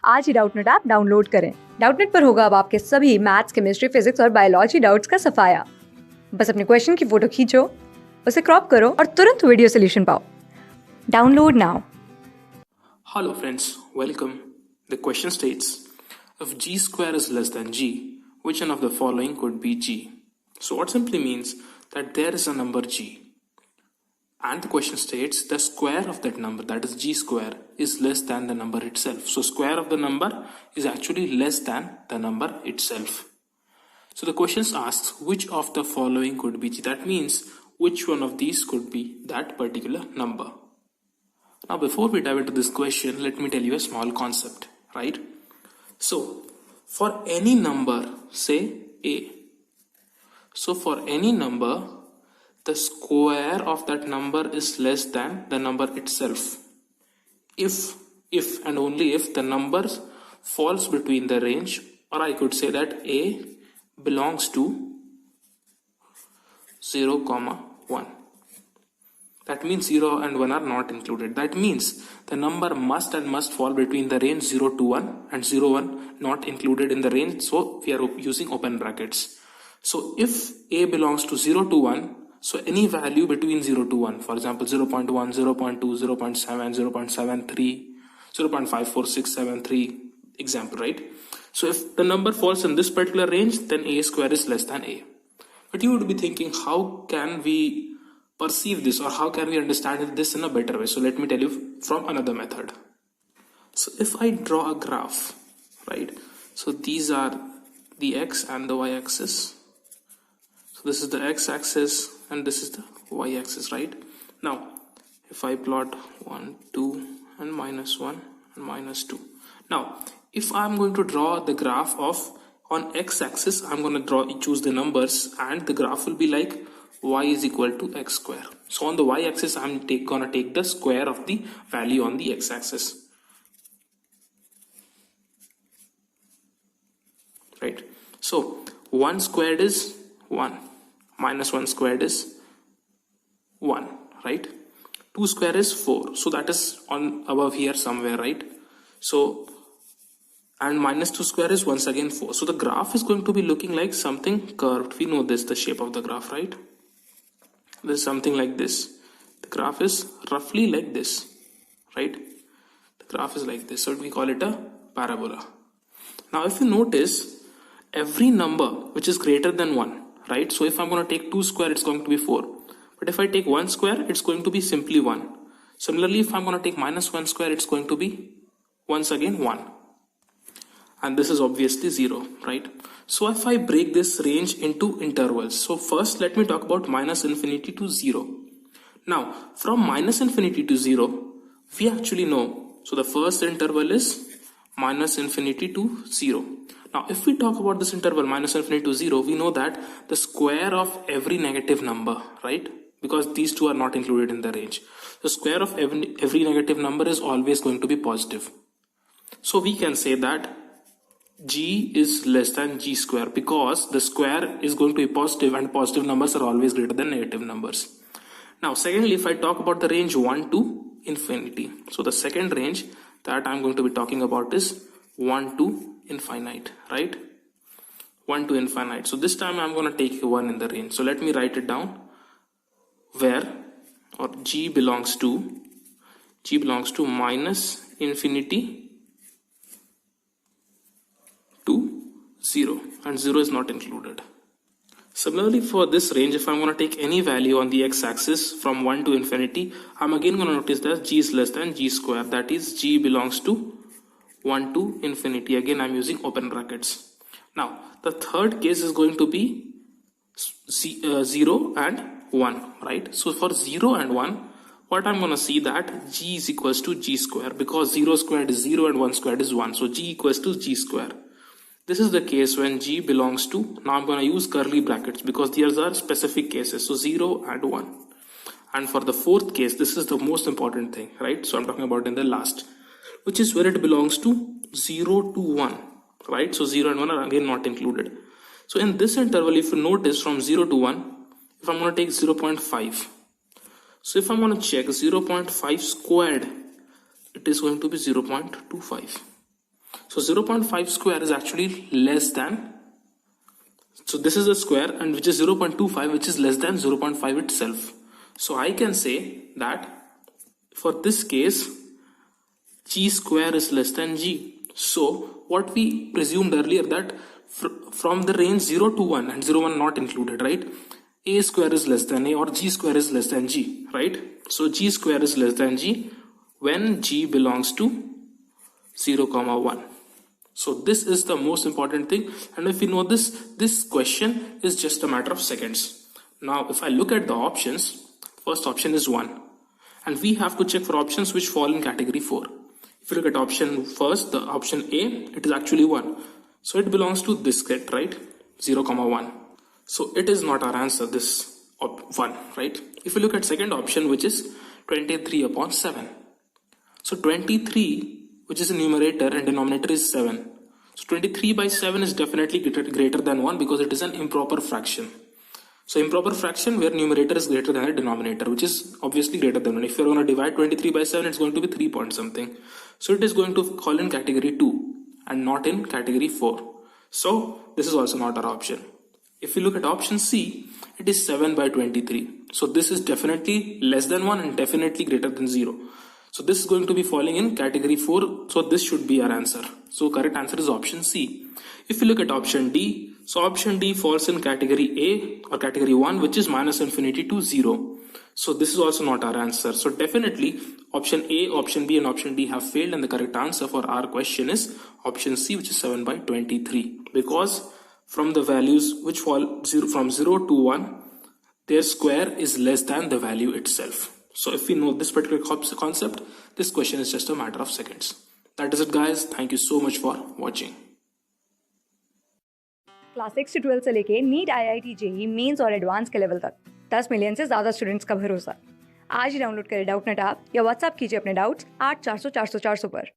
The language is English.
आज ही Doubtnut app download करें। Doubtnut पर होगा अब आपके सभी मैथ्स, केमिस्ट्री, फिजिक्स और बायोलॉजी डाउट्स का सफाया। बस अपने क्वेश्चन की फोटो खींचो, उसे क्रॉप करो और तुरंत वीडियो सोल्यूशन पाओ। Download now. Hello friends, welcome. The question states, if g square is less than g, which one of the following could be g? So what simply means that there is a number g. And the question states the square of that number, that is g square, is less than the number itself. So square of the number is actually less than the number itself. So the question asks which of the following could be g. That means which one of these could be that particular number. Now before we dive into this question, let me tell you a small concept, right? So for any number, say a. So for any number, the square of that number is less than the number itself. If and only if the number falls between the range, or I could say that a belongs to 0, 1. That means 0 and 1 are not included. That means the number must fall between the range 0 to 1 and 0, 1 not included in the range. So we are using open brackets. So if a belongs to 0 to 1, so any value between 0 to 1, for example 0.1, 0.2, 0.7, 0.73, 0.54673, example, right? So if the number falls in this particular range, then a square is less than a. But you would be thinking, how can we perceive this, or how can we understand this in a better way? So let me tell you from another method. So if I draw a graph, right? So these are the x and the y axis. So this is the x axis and this is the y axis, right? Now if I plot 1, 2 and -1 and -2. Now if I'm going to draw the graph of on x axis, I'm going to choose the numbers, and the graph will be like y is equal to x square. So on the y axis, I'm gonna take the square of the value on the x axis, right? So 1 squared is 1, -1 squared is 1, right? 2 square is 4, so that is on above here somewhere, right? So and -2 square is once again 4. So the graph is going to be looking like something curved. We know this, the shape of the graph, right? This is something like this. The graph is roughly like this, right? The graph is like this, so we call it a parabola. Now if you notice, every number which is greater than 1, right? So if I'm going to take 2 square, it's going to be 4. But if I take 1 square, it's going to be simply 1. Similarly, if I'm going to take -1 square, it's going to be once again 1. And this is obviously 0, right? So if I break this range into intervals, so first let me talk about -infinity to 0. Now from -infinity to 0, we actually know, so the first interval is -infinity to 0. Now if we talk about this interval -infinity to 0, we know that the square of every negative number, right? Because these two are not included in the range. The square of every negative number is always going to be positive. So we can say that g is less than g square, because the square is going to be positive, and positive numbers are always greater than negative numbers. Now secondly, if I talk about the range 1 to infinity, so the second range that I'm going to be talking about is 1 to infinite, right? 1 to infinite. So this time I'm going to take 1 in the range. So let me write it down, where or g belongs to -infinity to 0, and 0 is not included. Similarly, for this range, if I'm going to take any value on the x-axis from 1 to infinity, I'm again going to notice that g is less than g square. That is, g belongs to 1 to infinity. Again, I'm using open brackets. Now, the third case is going to be 0 and 1, right? So for 0 and 1, what I'm going to see that g is equals to g square, because 0 squared is 0 and 1 squared is 1. So g equals to g square. This is the case when g belongs to, now I'm going to use curly brackets because these are specific cases, so 0 and 1. And for the fourth case, this is the most important thing, right? So I'm talking about in the last, which is where it belongs to 0 to 1, right? So 0 and 1 are again not included. So in this interval, if you notice, from 0 to 1, if I'm going to take 0.5, so if I'm going to check 0.5 squared, it is going to be 0.25. So 0.5 square is actually less than, so this is a square, and which is 0.25, which is less than 0.5 itself. So I can say that for this case, g square is less than g. So what we presumed earlier, that from the range 0 to 1, and 0, 1 not included, right? A square is less than a, or g square is less than g, right? So g square is less than g when g belongs to 0, 1. So this is the most important thing, and if you know this question is just a matter of seconds. Now if I look at the options, first option is 1, and we have to check for options which fall in category 4. If you look at option first, the option A, it is actually 1, so it belongs to this set, right? 0, 1. So it is not our answer, this 1, right? If you look at second option, which is 23 upon 7. So 23, which is a numerator, and denominator is 7. So 23 by 7 is definitely greater than 1, because it is an improper fraction. So improper fraction where numerator is greater than the denominator, which is obviously greater than 1. If you're going to divide 23 by 7, it's going to be 3 point something. So it is going to fall in category 2 and not in category 4. So this is also not our option. If you look at option C, it is 7 by 23. So this is definitely less than 1 and definitely greater than 0. So this is going to be falling in category 4. So this should be our answer. So correct answer is option C. If you look at option D, so option D falls in category A or category 1, which is minus infinity to 0. So this is also not our answer. So definitely option A, option B and option D have failed, and the correct answer for our question is option C, which is 7 by 23. Because from the values which fall from 0 to 1, their square is less than the value itself. So if we know this particular concept, this question is just a matter of seconds. That is it guys. Thank you so much for watching. Class 6 से 12 से लेके NEET IIT JEE mains और advance के level तक 10 million से ज़्यादा students का भरोसा। आज ही डाउनलोड करें डाउटनेट ऐप या व्हाट्सएप कीजिए अपने डाउट्स 8400 400 400 पर।